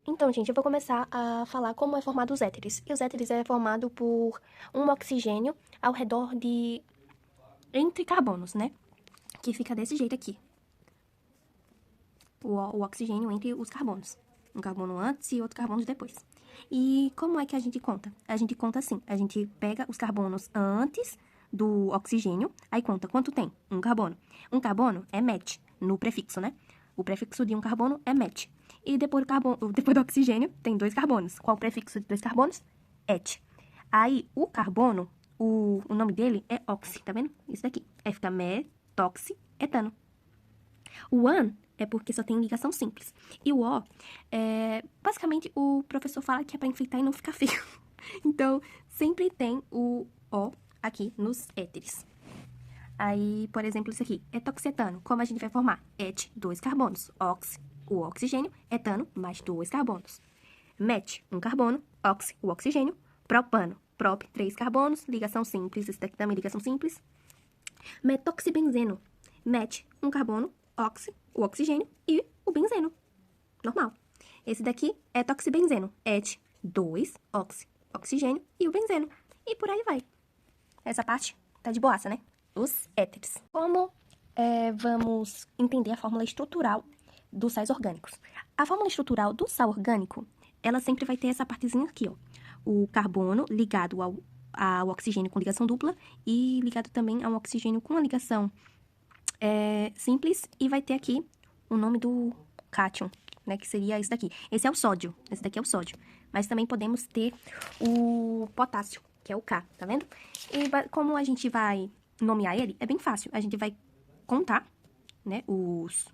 Então, gente, eu vou começar a falar como é formado os éteres. E os éteres é formado por um oxigênio ao redor de... entre carbonos, né? Que fica desse jeito aqui. O oxigênio entre os carbonos. Um carbono antes e outro carbono depois. E como é que a gente conta? A gente conta assim. A gente pega os carbonos antes do oxigênio, aí conta quanto tem? Um carbono. Um carbono é met, no prefixo, né? O prefixo de um carbono é met. E depois depois do oxigênio, tem dois carbonos. Qual o prefixo de dois carbonos? Et. Aí, o carbono, o nome dele é oxi, tá vendo? Isso daqui. Aí fica metoxi, etano. O an é porque só tem ligação simples. E o O, basicamente, o professor fala que é pra enfeitar e não ficar feio. Então, sempre tem o O aqui nos éteres. Aí, por exemplo, isso aqui, etoxetano. Como a gente vai formar? Et, dois carbonos. Ox, o oxigênio. Etano, mais dois carbonos. Met, um carbono. Ox, o oxigênio. Propano, prop, três carbonos. Ligação simples, esse daqui também é ligação simples. Metoxibenzeno. Met, um carbono. Ox, o oxigênio. E o benzeno. Normal. Esse daqui é toxibenzeno. Et, dois, ox, oxigênio e o benzeno. E por aí vai. Essa parte tá de boaça, né? Os éteres. Como vamos entender a fórmula estrutural dos sais orgânicos? A fórmula estrutural do sal orgânico, ela sempre vai ter essa partezinha aqui, ó. O carbono ligado ao oxigênio com ligação dupla e ligado também ao oxigênio com a ligação simples. E vai ter aqui o nome do cátion, né? Que seria esse daqui. Esse é o sódio. Esse daqui é o sódio. Mas também podemos ter o potássio, que é o K, tá vendo? E como a gente vai nomear ele, é bem fácil. A gente vai contar, né, os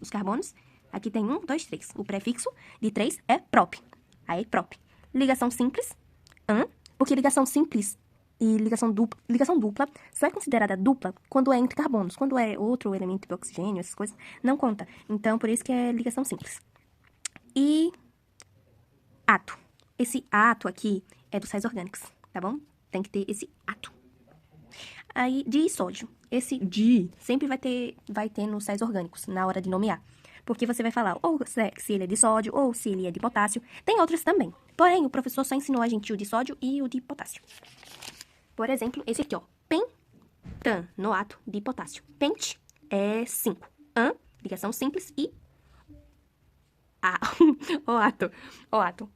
carbonos. Aqui tem 1, 2, 3. O prefixo de 3 é prop. Aí, prop. Ligação simples, an, porque ligação simples e ligação dupla só é considerada dupla quando é entre carbonos. Quando é outro elemento de oxigênio, essas coisas, não conta. Então, por isso que é ligação simples. E ato. Esse ato aqui é dos sais orgânicos, tá bom? Tem que ter esse ato. Aí, disódio. Esse di sempre vai ter nos sais orgânicos, na hora de nomear. Porque você vai falar ou se ele é de sódio ou se ele é de potássio. Tem outros também. Porém, o professor só ensinou a gente o de sódio e o de potássio. Por exemplo, esse aqui, ó. Pentanoato de potássio. Pent é 5. An, ligação simples, e a, o ato.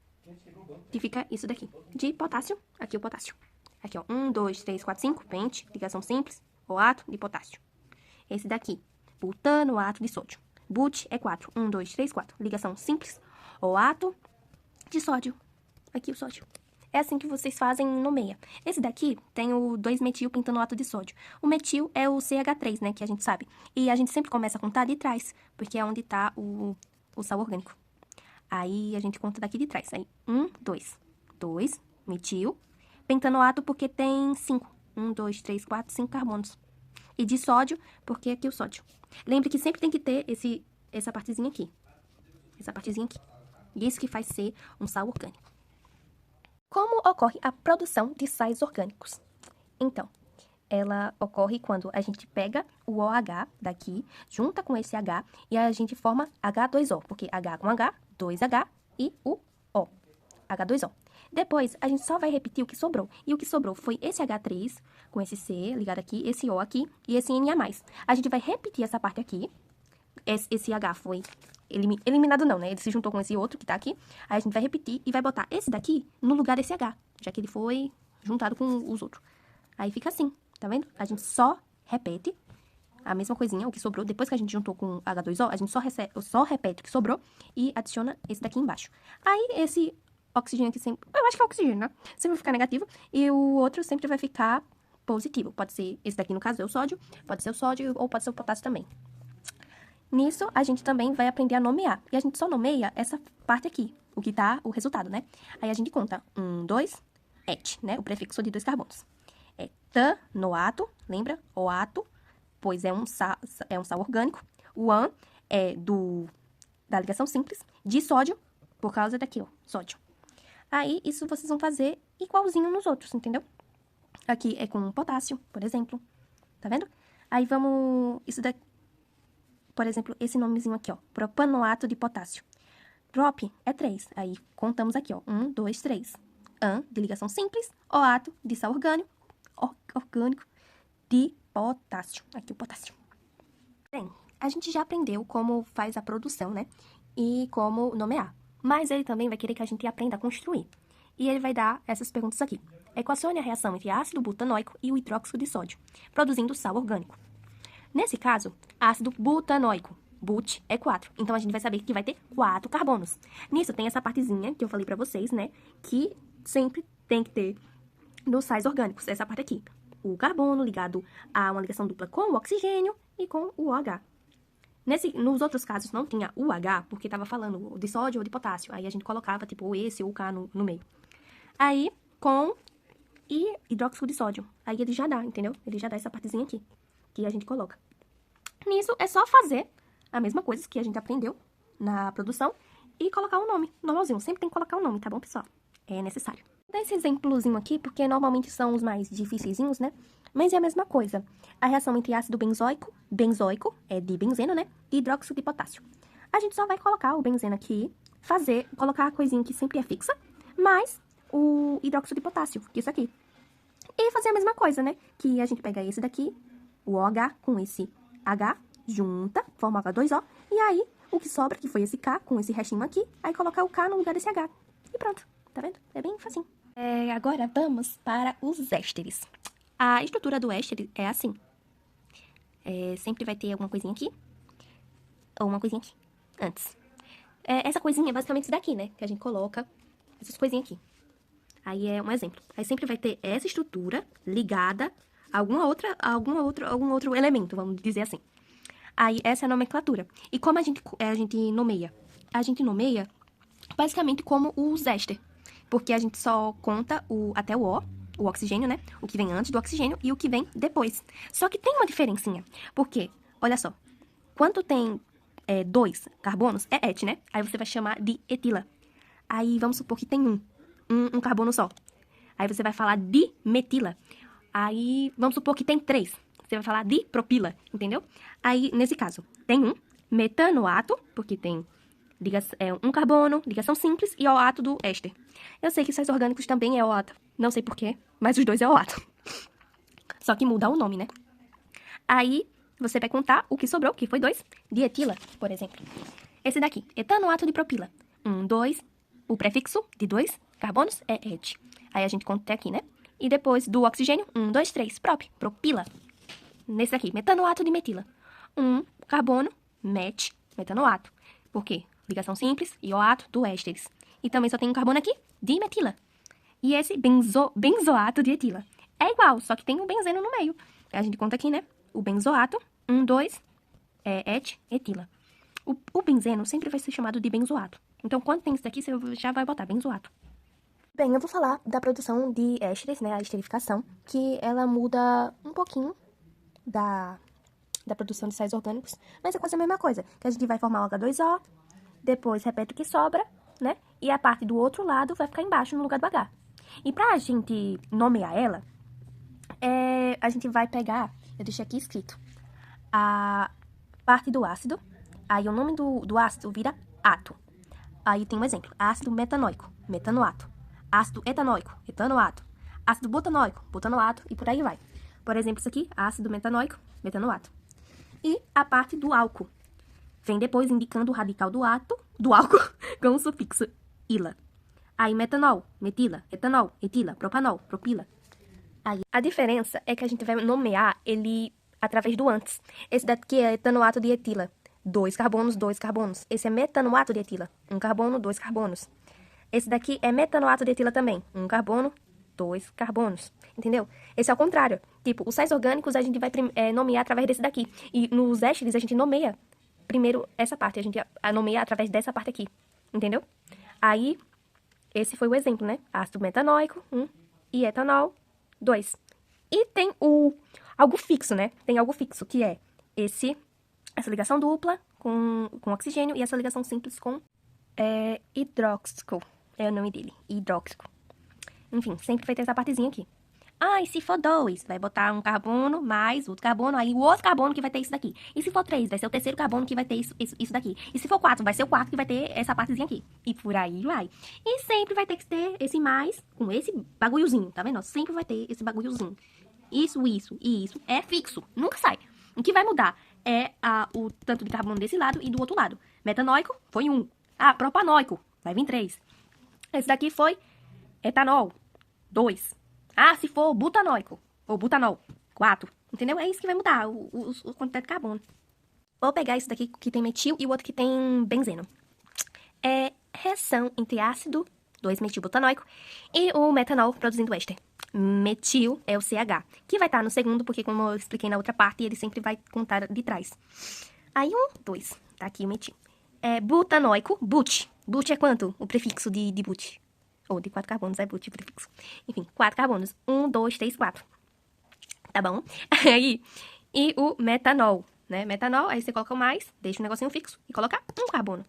Que fica isso daqui. De potássio, aqui o potássio. Aqui, ó. 1, 2, 3, 4, 5. Pente, ligação simples, o ato de potássio. Esse daqui, butanoato de sódio. But é 4. 1, 2, 3, 4. Ligação simples, o ato de sódio. Aqui o sódio. É assim que vocês fazem e nomeia. Esse daqui tem o 2-metil-pentanoato de sódio. O metil é o CH3, né, que a gente sabe. E a gente sempre começa a contar de trás, porque é onde tá o sal orgânico. Aí a gente conta daqui de trás. Aí, 1, 2. 2, metil. Pentanoato porque tem 5. 1, 2, 3, 4, 5 carbonos. E de sódio, porque aqui o sódio. Lembre que sempre tem que ter essa partezinha aqui. Essa partezinha aqui. E isso que faz ser um sal orgânico. Como ocorre a produção de sais orgânicos? Então, ela ocorre quando a gente pega o OH daqui, junta com esse H e a gente forma H2O, porque H com H, 2H e o O, H2O. Depois, a gente só vai repetir o que sobrou. E o que sobrou foi esse H3 com esse C ligado aqui, esse O aqui e esse Na+. A gente vai repetir essa parte aqui. Esse H foi eliminado não, né? Ele se juntou com esse outro que tá aqui. Aí a gente vai repetir e vai botar esse daqui no lugar desse H, já que ele foi juntado com os outros. Aí fica assim, tá vendo? A gente só repete a mesma coisinha, o que sobrou. Depois que a gente juntou com H2O, a gente só repete o que sobrou e adiciona esse daqui embaixo. Aí esse oxigênio aqui sempre... Eu acho que é oxigênio, né? Sempre vai ficar negativo e o outro sempre vai ficar positivo. Pode ser, esse daqui no caso é o sódio, pode ser o sódio ou pode ser o potássio também. Nisso, a gente também vai aprender a nomear. E a gente só nomeia essa parte aqui, o que tá o resultado, né? Aí a gente conta 1, 2, et, né? O prefixo de dois carbonos. Etanoato, lembra? Oato, pois é um sal orgânico. O an é da ligação simples, de sódio, por causa daqui, ó, sódio. Aí, isso vocês vão fazer igualzinho nos outros, entendeu? Aqui é com potássio, por exemplo. Tá vendo? Aí vamos... Isso daqui... Por exemplo, esse nomezinho aqui, ó. Propanoato de potássio. Prop é 3. Aí, contamos aqui, ó. 1, 2, 3. An, de ligação simples. OAto, de sal orgânico, de potássio. Aqui o potássio. Bem, a gente já aprendeu como faz a produção, né? E como nomear. Mas ele também vai querer que a gente aprenda a construir. E ele vai dar essas perguntas aqui. Equacione a reação entre ácido butanoico e o hidróxido de sódio, produzindo sal orgânico. Nesse caso, ácido butanoico. But é 4. Então, a gente vai saber que vai ter 4 carbonos. Nisso, tem essa partezinha que eu falei pra vocês, né? Que sempre tem que ter nos sais orgânicos. Essa parte aqui. O carbono ligado a uma ligação dupla com o oxigênio e com o OH. Nos outros casos, não tinha o H, porque tava falando de sódio ou de potássio. Aí, a gente colocava, tipo, o esse ou o K no meio. Aí, com hidróxido de sódio. Aí, ele já dá, entendeu? Ele já dá essa partezinha aqui, que a gente coloca. Nisso, é só fazer a mesma coisa que a gente aprendeu na produção e colocar um nome, normalzinho. Sempre tem que colocar um nome, tá bom, pessoal? É necessário. Vou dar esse exemplozinho aqui, porque normalmente são os mais dificilzinhos, né? Mas é a mesma coisa. A reação entre ácido benzoico é de benzeno, né? E hidróxido de potássio. A gente só vai colocar o benzeno aqui, colocar a coisinha que sempre é fixa, mais o hidróxido de potássio, que é isso aqui. E fazer a mesma coisa, né? Que a gente pega esse daqui, o OH com esse H, junta, forma H2O, e aí o que sobra, que foi esse K, com esse restinho aqui, aí colocar o K no lugar desse H. E pronto, tá vendo? É bem facinho. Agora vamos para os ésteres. A estrutura do éster é assim. Sempre vai ter alguma coisinha aqui, ou uma coisinha aqui, antes. Essa coisinha é basicamente isso daqui, né? Que a gente coloca essas coisinhas aqui. Aí é um exemplo. Aí sempre vai ter essa estrutura ligada a algum outro elemento, vamos dizer assim. Aí, essa é a nomenclatura. E como a gente nomeia? A gente nomeia basicamente como os éster. Porque a gente só conta até o oxigênio, né? O que vem antes do oxigênio e o que vem depois. Só que tem uma diferencinha. Porque, olha só, quando tem 2 carbonos, é et, né? Aí você vai chamar de etila. Aí vamos supor que tem um carbono só. Aí você vai falar de metila. Aí vamos supor que tem 3. Você vai falar de propila, entendeu? Aí, nesse caso, tem um metanoato, porque tem um carbono, ligação simples, e OAto do éster. Eu sei que sais orgânicos também é OAto. Não sei porquê, mas os dois é OAto. Só que muda o nome, né? Aí, você vai contar o que sobrou, que foi 2, de etila, por exemplo. Esse daqui, etanoato de propila. 1, 2, o prefixo de 2 carbonos é et. Aí a gente conta até aqui, né? E depois do oxigênio, 1, 2, 3, propila. Nesse aqui, metanoato de metila. 1 carbono, metanoato. Por quê? Ligação simples e OAto do ésteres. E também só tem um carbono aqui, de metila. E esse benzoato de etila. É igual, só que tem um benzeno no meio. A gente conta aqui, né? O benzoato, 1, 2, etila. O benzeno sempre vai ser chamado de benzoato. Então, quando tem isso daqui, você já vai botar benzoato. Bem, eu vou falar da produção de ésteres, né? A esterificação, que ela muda um pouquinho da produção de sais orgânicos, mas é quase a mesma coisa, que a gente vai formar o H2O, depois repete o que sobra, né? E a parte do outro lado vai ficar embaixo no lugar do H. E pra gente nomear ela, a gente vai pegar, eu deixei aqui escrito, a parte do ácido, aí o nome do ácido vira ato. Aí tem um exemplo, ácido metanoico, metanoato, ácido etanoico, etanoato, ácido butanoico, butanoato, e por aí vai. Por exemplo, isso aqui, ácido metanoico, metanoato. E a parte do álcool. Vem depois indicando o radical do álcool com o sufixo ila. Aí metanol, metila, etanol, etila, propanol, propila. Aí a diferença é que a gente vai nomear ele através do antes. Esse daqui é etanoato de etila. 2 carbonos, 2 carbonos. Esse é metanoato de etila. 1 carbono, 2 carbonos. Esse daqui é metanoato de etila também. 1 carbono, 2 carbonos. Entendeu? Esse é o contrário. Tipo, os sais orgânicos a gente vai nomear através desse daqui. E nos ésteres a gente nomeia primeiro essa parte. A gente nomeia através dessa parte aqui. Entendeu? Aí, esse foi o exemplo, né? Ácido metanoico, 1. E etanol, 2. E tem algo fixo, né? Tem algo fixo, que é essa ligação dupla com oxigênio e essa ligação simples com hidróxico. É o nome dele, hidróxico. Enfim, sempre vai ter essa partezinha aqui. Ah, e se for 2, vai botar um carbono mais outro carbono, aí o outro carbono que vai ter isso daqui. E se for 3, vai ser o terceiro carbono que vai ter isso daqui. E se for 4, vai ser o quarto que vai ter essa partezinha aqui. E por aí vai. E sempre vai ter que ter esse mais com esse bagulhozinho, tá vendo? Sempre vai ter esse bagulhozinho. Isso e isso é fixo, nunca sai. O que vai mudar é o tanto de carbono desse lado e do outro lado. Metanóico foi 1. Ah, propanóico vai vir 3. Esse daqui foi etanol, 2. Ah, se for butanóico ou butanol, 4. Entendeu? É isso que vai mudar o quantidade de carbono. Vou pegar isso daqui que tem metil e o outro que tem benzeno. É reação entre ácido 2-metilbutanoico e o metanol produzindo éster. Metil é o CH, que vai estar no segundo, porque como eu expliquei na outra parte, ele sempre vai contar de trás. Aí 2, tá aqui o metil. É butanoico, but. But é quanto? O prefixo de but. Ou de 4 carbonos, é but o prefixo. Enfim, 4 carbonos. 1, 2, 3, 4. Tá bom? Aí, e o metanol, né? Metanol, aí você coloca o mais, deixa o negocinho fixo e coloca um carbono.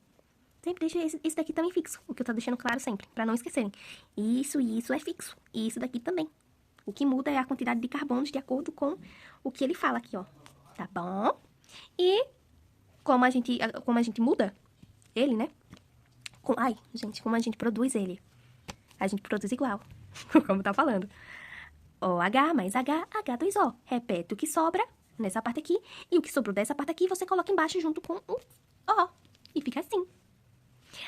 Sempre deixa esse daqui também fixo, o que eu tô deixando claro sempre, pra não esquecerem. Isso e isso é fixo, e isso daqui também. O que muda é a quantidade de carbonos de acordo com o que ele fala aqui, ó. Tá bom? E como a gente muda ele, né? Ai, gente, como a gente produz ele? A gente produz igual, como tá falando. OH mais H, H2O. Repete o que sobra nessa parte aqui, e o que sobrou dessa parte aqui você coloca embaixo junto com o O. E fica assim.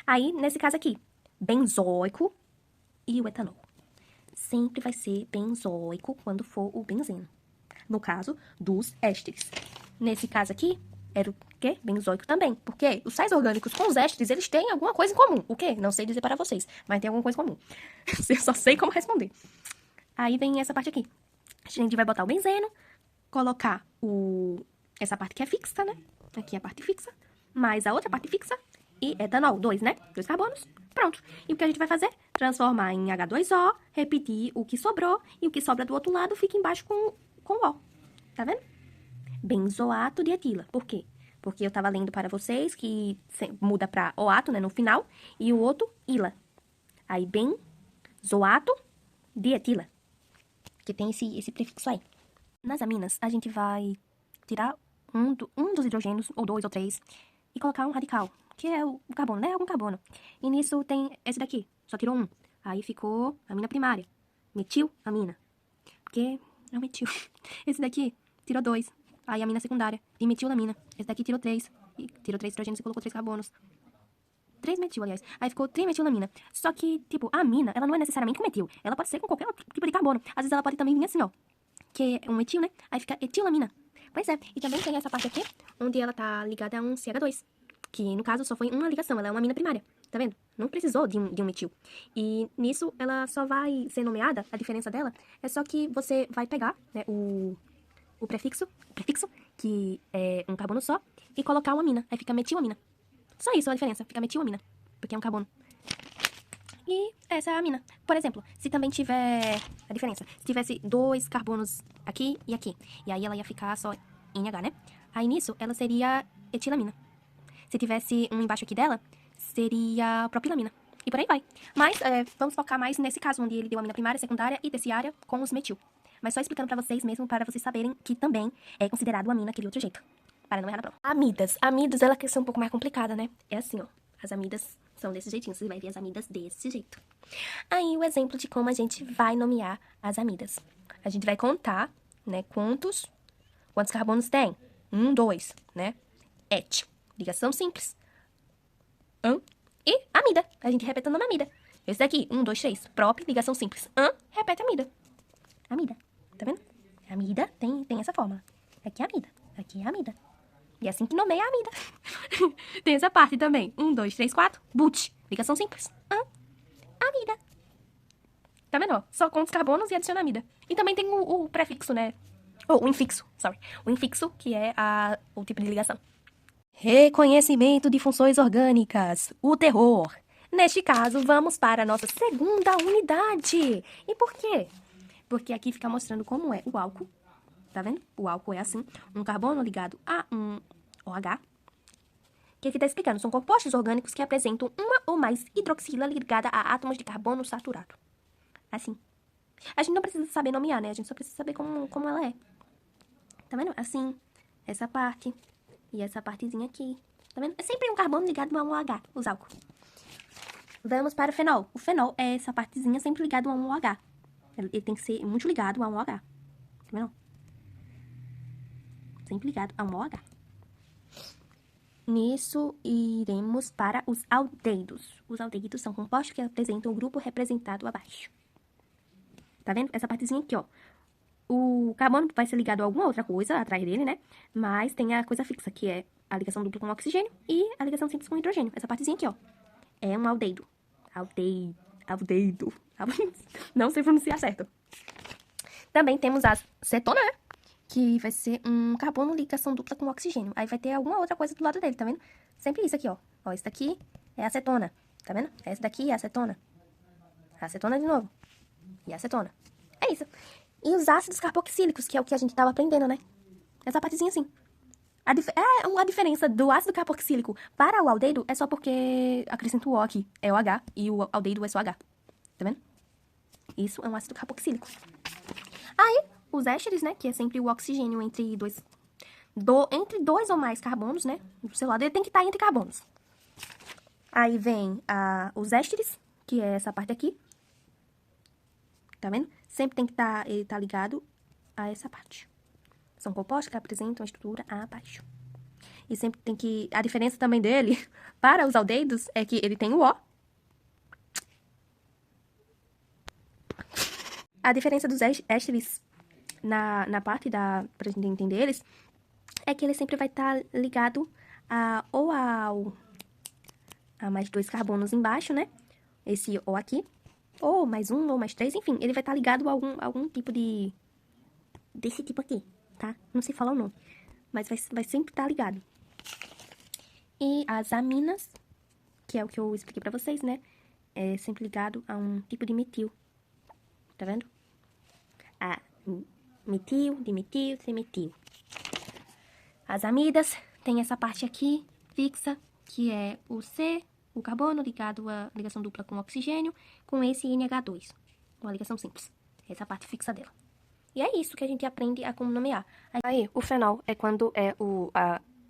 Aí, nesse caso aqui, benzoico e o etanol. Sempre vai ser benzoico quando for o benzeno. No caso dos ésteres. Nesse caso aqui, era o quê? Benzoico também. Porque os sais orgânicos com os ésteres, eles têm alguma coisa em comum. O quê? Não sei dizer para vocês, mas tem alguma coisa em comum. Eu só sei como responder. Aí vem essa parte aqui. A gente vai botar o benzeno, colocar essa parte que é fixa, né? Aqui é a parte fixa, mais a outra parte fixa e etanol, 2, né? 2 carbonos. Pronto. E o que a gente vai fazer? Transformar em H2O, repetir o que sobrou, e o que sobra do outro lado fica embaixo com o O. Tá vendo? Benzoato de etila. Por quê? Porque eu tava lendo para vocês que muda para oato, né, no final, e o outro, ila. Aí, benzoato de etila, que tem esse prefixo aí. Nas aminas, a gente vai tirar um dos hidrogênios, ou 2 ou 3, e colocar um radical, que é o carbono, né? Algum carbono. E nisso tem esse daqui, só tirou 1. Aí ficou amina primária, metilamina, porque é o metil. Esse daqui tirou 2, aí amina secundária, dimetilamina. Esse daqui tirou 3, e tirou 3 hidrogênios e colocou 3 carbonos. 3 metil, aliás. Aí ficou trimetilamina. Só que, tipo, a amina, ela não é necessariamente com metil. Ela pode ser com qualquer outro tipo de carbono. Às vezes ela pode também vir assim, ó, que é um metil, né? Aí fica etilamina. Pois é, e também tem essa parte aqui, onde ela tá ligada a um CH2, que no caso só foi uma ligação, ela é uma amina primária, tá vendo? Não precisou de um metil. E nisso ela só vai ser nomeada, a diferença dela é só que você vai pegar, né, o prefixo, que é um carbono só, e colocar uma amina, aí fica metilamina. Só isso a diferença, fica metilamina, porque é um carbono. E essa é a amina. Por exemplo, se também tiver a diferença, se tivesse 2 carbonos aqui e aqui, e aí ela ia ficar só NH, né? Aí nisso, ela seria etilamina. Se tivesse um embaixo aqui dela, seria propilamina. E por aí vai. Mas vamos focar mais nesse caso, onde ele deu amina primária, secundária e terciária com os metil. Mas só explicando pra vocês mesmo, para vocês saberem que também é considerado amina aquele outro jeito. Para não errar na prova. Amidas. Amidas, ela quer ser um pouco mais complicada, né? É assim, ó. As amidas são desse jeitinho, você vai ver as amidas desse jeito. Aí, o exemplo de como a gente vai nomear as amidas. A gente vai contar, né, quantos carbonos tem. 1, 2, né? Et, ligação simples. E amida. A gente repete o nome amida. Esse daqui, 1, 2, 3. Prop, ligação simples. Repete amida. Amida. Tá vendo? Amida tem essa forma. Aqui é amida. Aqui é amida. E é assim que nomeia a amida. Tem essa parte também. 1, 2, 3, 4. But. Ligação simples. Amida. Tá vendo? Só com os carbonos e adiciona amida. E também tem o prefixo, né? Ou o infixo, sorry. O infixo, que é o tipo de ligação. Reconhecimento de funções orgânicas. O terror. Neste caso, vamos para a nossa segunda unidade. E por quê? Porque aqui fica mostrando como é o álcool. Tá vendo? O álcool é assim, um carbono ligado a um OH, que aqui tá explicando, são compostos orgânicos que apresentam uma ou mais hidroxila ligada a átomos de carbono saturado. Assim. A gente não precisa saber nomear, né? A gente só precisa saber como ela é. Tá vendo? Assim, essa parte e essa partezinha aqui. Tá vendo? É sempre um carbono ligado a um OH, os álcool. Vamos para o fenol. O fenol é essa partezinha sempre ligado a um OH. Ele tem que ser muito ligado a um OH. Tá vendo? Sempre ligado a um OH. Nisso, iremos para os aldehídos. Os aldehídos são compostos que apresentam o grupo representado abaixo. Tá vendo? Essa partezinha aqui, ó. O carbono vai ser ligado a alguma outra coisa atrás dele, né? Mas tem a coisa fixa, que é a ligação dupla com oxigênio e a ligação simples com hidrogênio. Essa partezinha aqui, ó. É um aldeído. Aldeído. Não sei pronunciar certo. Também temos a cetona, né? Que vai ser um carbono ligação dupla com oxigênio. Aí vai ter alguma outra coisa do lado dele, tá vendo? Sempre isso aqui, ó. Ó, esse daqui é a acetona, tá vendo? Essa daqui é a acetona. A acetona de novo. E a acetona. É isso. E os ácidos carboxílicos, que é o que a gente tava aprendendo, né? Essa partezinha assim. A diferença do ácido carboxílico para o aldeído é só porque acrescenta o O aqui. É o H e o aldeído é só H. Tá vendo? Isso é um ácido carboxílico. Aí, os ésteres, né? Que é sempre o oxigênio entre dois ou mais carbonos, né? Do seu lado, ele tem que estar entre carbonos. Aí vem os ésteres, que é essa parte aqui. Tá vendo? Sempre tem que ele tá ligado a essa parte. São compostos que apresentam a estrutura abaixo. E sempre tem que... A diferença também dele para os aldehídos é que ele tem o O. A diferença dos ésteres na parte pra gente entender eles é que ele sempre vai estar ligado a mais dois carbonos embaixo, né? Esse O aqui. Ou mais um, ou mais três, enfim. Ele vai estar ligado a algum tipo desse tipo aqui, tá? Não sei falar o nome. Mas vai sempre estar ligado. E as aminas, que é o que eu expliquei pra vocês, né? É sempre ligado a um tipo de metil. Tá vendo? Metil, dimetil, trimetil. As amidas tem essa parte aqui, fixa, que é o C, o carbono ligado a ligação dupla com oxigênio, com esse NH2, uma ligação simples. Essa é a parte fixa dela. E é isso que a gente aprende a como nomear. Aí, o fenol é quando é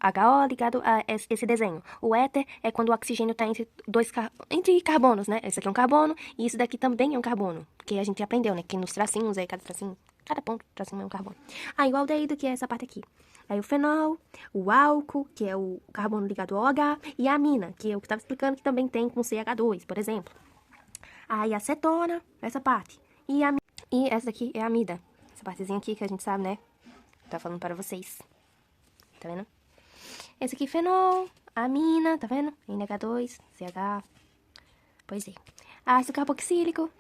a HO ligado a esse desenho. O éter é quando o oxigênio está entre carbonos, né? Esse aqui é um carbono e isso daqui também é um carbono. Que a gente aprendeu, né? Que nos tracinhos aí, cada ponto do tracinho é um carbono. Aí, o aldeído, que é essa parte aqui. Aí, o fenol, o álcool, que é o carbono ligado ao OH, e a amina, que é o que eu estava explicando, que também tem com CH2, por exemplo. Aí, a cetona, essa parte. E essa daqui é a amida. Essa partezinha aqui que a gente sabe, né? Tá falando para vocês. Tá vendo? Esse aqui, fenol, amina, tá vendo? NH2, CH. Pois é. Ácido carboxílico.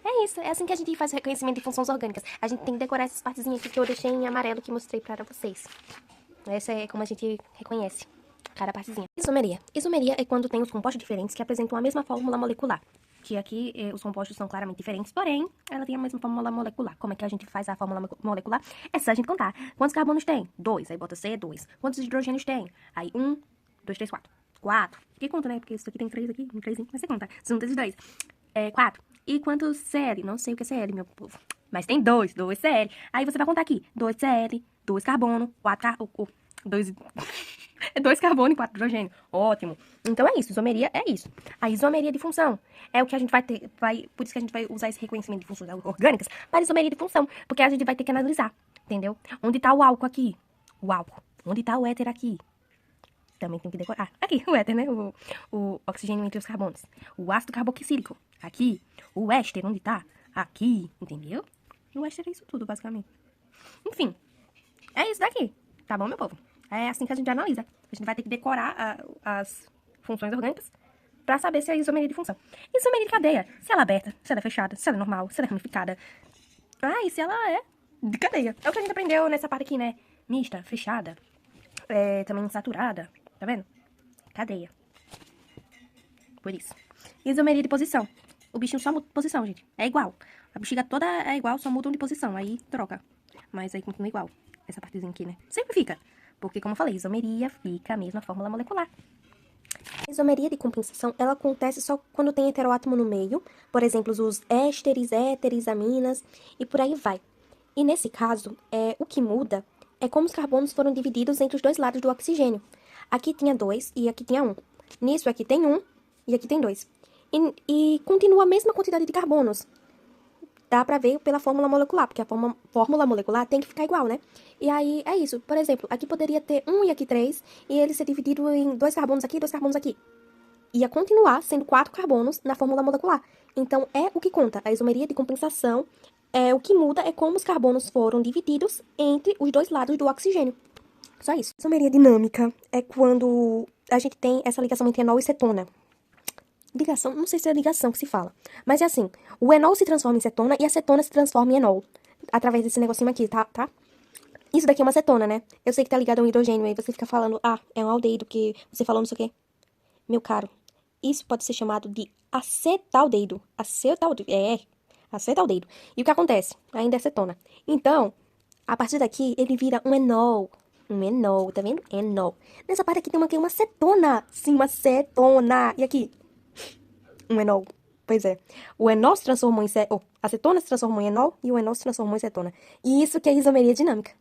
É isso, é assim que a gente faz o reconhecimento de funções orgânicas. A gente tem que decorar essas partezinhas aqui que eu deixei em amarelo que mostrei para vocês. Essa é como a gente reconhece cada partezinha. Isomeria. Isomeria é quando tem os compostos diferentes que apresentam a mesma fórmula molecular. Que aqui os compostos são claramente diferentes, porém, ela tem a mesma fórmula molecular. Como é que a gente faz a fórmula molecular? É só a gente contar. Quantos carbonos tem? 2. Aí bota C2. Quantos hidrogênios tem? Aí 1, 2, 3, 4. 4. Que conta, né? Porque isso aqui tem 3 aqui, um 3, mas você conta. São esses 2. 4. E quantos Cl? Não sei o que é Cl, meu povo. Mas tem 2 Cl. Aí você vai contar aqui. 2 Cl, 2 carbono, 4 2 carbono e 4 hidrogênio. Ótimo. Então é isso, isomeria é isso. A isomeria de função é o que a gente vai ter, por isso que a gente vai usar esse reconhecimento de funções orgânicas para isomeria de função, porque a gente vai ter que analisar, entendeu? Onde tá o álcool aqui? O álcool. Onde tá o éter aqui? Também tem que decorar. Aqui, o éter, né? O oxigênio entre os carbonos. O ácido carboxílico. Aqui. O éster, onde tá? Aqui. Entendeu? O éster é isso tudo, basicamente. Enfim. É isso daqui. Tá bom, meu povo? É assim que a gente analisa. A gente vai ter que decorar as funções orgânicas pra saber se é isomeria de função. Isomeria de cadeia. Se ela é aberta, se ela é fechada, se ela é normal, se ela é ramificada. E se ela é de cadeia. É o que a gente aprendeu nessa parte aqui, né? Mista, fechada. Também saturada. Tá vendo? Cadeia. Por isso. Isomeria de posição. O bichinho só muda de posição, gente. É igual. A bexiga toda é igual, só mudam de posição. Aí troca. Mas aí continua igual. Essa partezinha aqui, né? Sempre fica. Porque, como eu falei, isomeria fica a mesma fórmula molecular. A isomeria de compensação, ela acontece só quando tem heteroátomo no meio, por exemplo, os ésteres, éteres, aminas e por aí vai. E nesse caso, o que muda é como os carbonos foram divididos entre os dois lados do oxigênio. Aqui tinha 2 e aqui tinha 1. Nisso aqui tem 1 e aqui tem 2. E continua a mesma quantidade de carbonos. Dá pra ver pela fórmula molecular, porque a fórmula molecular tem que ficar igual, né? E aí é isso. Por exemplo, aqui poderia ter 1 e aqui 3, e ele ser dividido em 2 carbonos aqui e 2 carbonos aqui. Ia continuar sendo 4 carbonos na fórmula molecular. Então, é o que conta. A isomeria de compensação, o que muda é como os carbonos foram divididos entre os dois lados do oxigênio. Só isso. Isomeria dinâmica é quando a gente tem essa ligação entre enol e cetona. Ligação, não sei se é ligação que se fala. Mas é assim, o enol se transforma em cetona e a cetona se transforma em enol. Através desse negocinho aqui, tá? Isso daqui é uma cetona, né? Eu sei que tá ligado a um hidrogênio, aí você fica falando, é um aldeído, que você falou não sei o quê. Meu caro, isso pode ser chamado de acetaldeído. Acetaldeído. E o que acontece? Ainda é cetona. Então, a partir daqui, ele vira um enol. Um enol, tá vendo? Enol. Nessa parte aqui tem uma cetona. Sim, uma cetona. E aqui? Um enol. Pois é. O enol se transformou em a cetona se transformou em enol e o enol se transformou em cetona. E isso que é isomeria dinâmica.